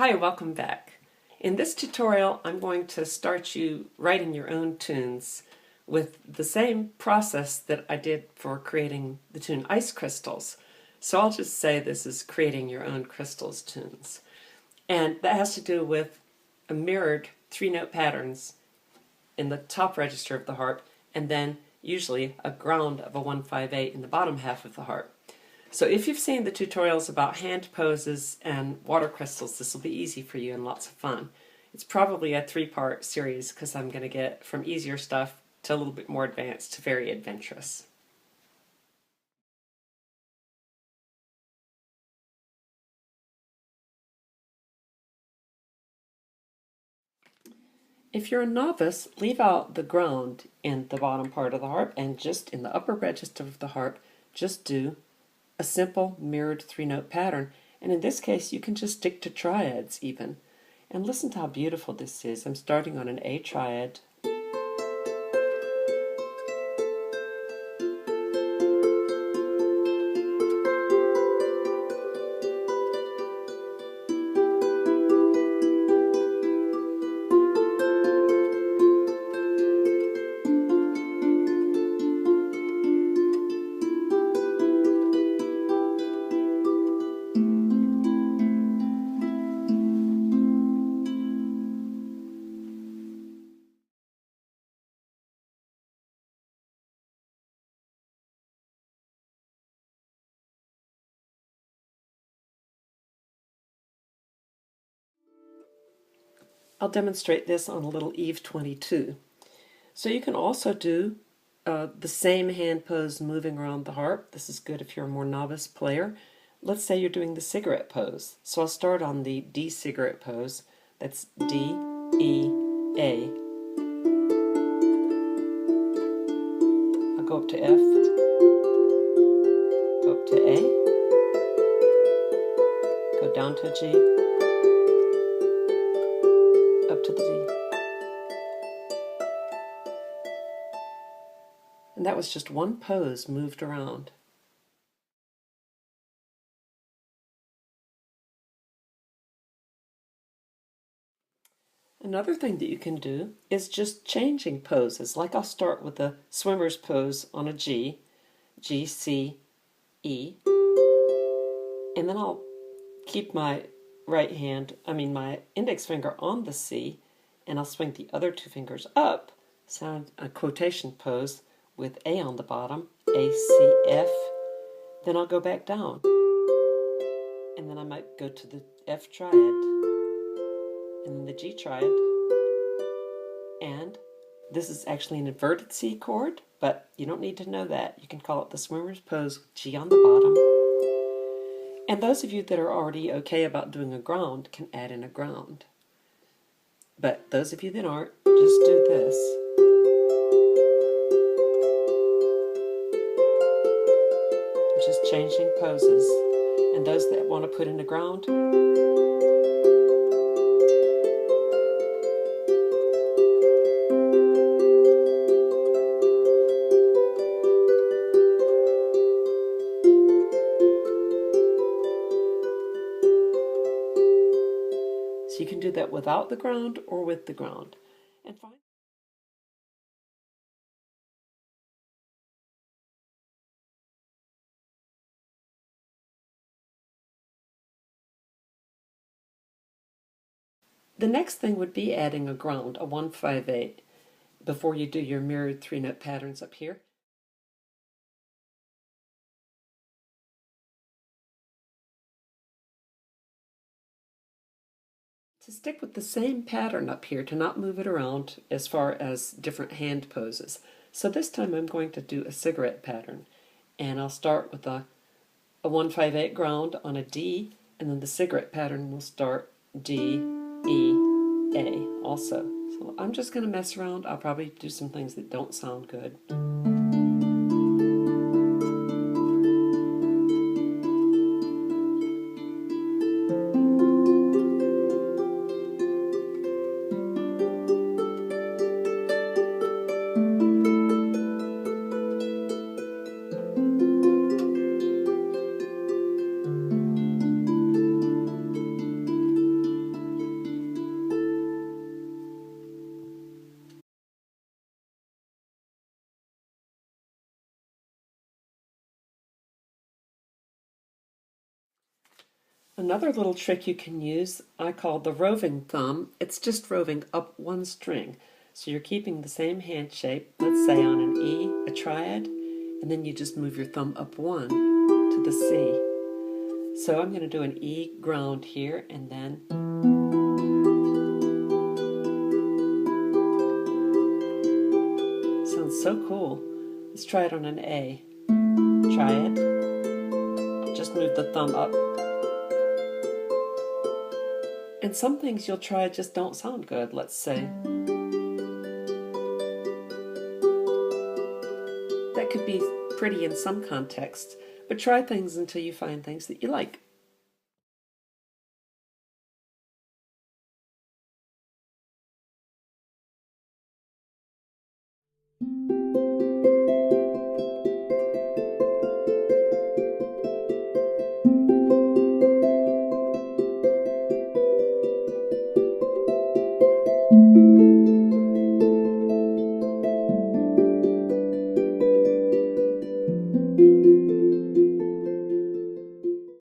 Hi, welcome back. In this tutorial, I'm going to start you writing your own tunes with the same process that I did for creating the tune Ice Crystals. So I'll just say this is creating your own crystals tunes. And that has to do with a mirrored three-note patterns in the top register of the harp, and then usually a ground of a 1-5-8 in the bottom half of the harp. So if you've seen the tutorials about hand poses and water crystals, this will be easy for you and lots of fun. It's probably a three-part series because I'm going to get from easier stuff to a little bit more advanced to very adventurous. If you're a novice, leave out the ground in the bottom part of the harp and just in the upper register of the harp, just do a simple mirrored three-note pattern. And in this case, you can just stick to triads even. And listen to how beautiful this is. I'm starting on an A triad. I'll demonstrate this on a little Eve 22. So you can also do the same hand pose moving around the harp. This is good if you're a more novice player. Let's say you're doing the cigarette pose. So I'll start on the D cigarette pose. That's D, E, A. I'll go up to F, go up to A, go down to G, up to the D. And that was just one pose moved around. Another thing that you can do is just changing poses. Like I'll start with the swimmer's pose on a G, G, C, E, and then I'll keep my my index finger on the C, and I'll swing the other two fingers up, sound a quotation pose with A on the bottom, A, C, F. Then I'll go back down, and then I might go to the F triad, and then the G triad, and this is actually an inverted C chord, but you don't need to know that. You can call it the swimmer's pose with G on the bottom. And those of you that are already okay about doing a ground can add in a ground. But those of you that aren't, just do this. Just changing poses. And those that want to put in a ground, so you can do that without the ground or with the ground. And finally, the next thing would be adding a ground, a 1-5-8, before you do your mirrored three-note patterns up here. To stick with the same pattern up here, to not move it around as far as different hand poses. So this time I'm going to do a cigarette pattern, and I'll start with a 1-5-8 ground on a D, and then the cigarette pattern will start D, E, A also. So I'm just going to mess around. I'll probably do some things that don't sound good. Another little trick you can use, I call the roving thumb. It's just roving up one string. So you're keeping the same hand shape, let's say on an E, a triad, and then you just move your thumb up one to the C. So I'm going to do an E ground here, and then sounds so cool. Let's try it on an A. Triad. Just move the thumb up. And some things you'll try just don't sound good, let's say. That could be pretty in some contexts, but try things until you find things that you like.